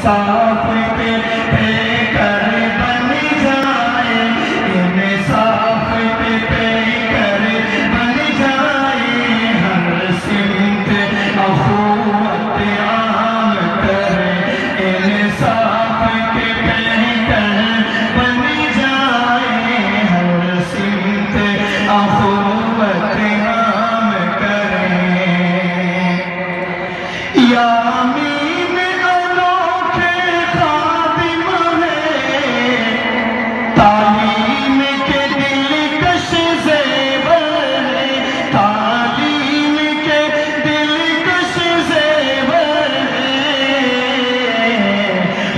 انصاف کے پیکر بن جائے، انصاف کے پیکر بن جائے، ہر سمت اخوت عام کرے، انصاف کے پیکر بن جائے، ہر سمت اخوت عام کرے۔ یا امین انوکھے خادم ہے، تعلیم کے دلکش زیور ہے، تعلیم کے دلکش زیور ہے،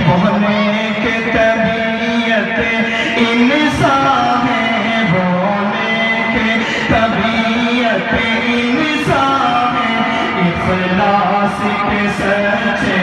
وہ نیک طبیعت انسان ہے، وہ نیک طبیعت انسان ہے، اخلاص کے سچے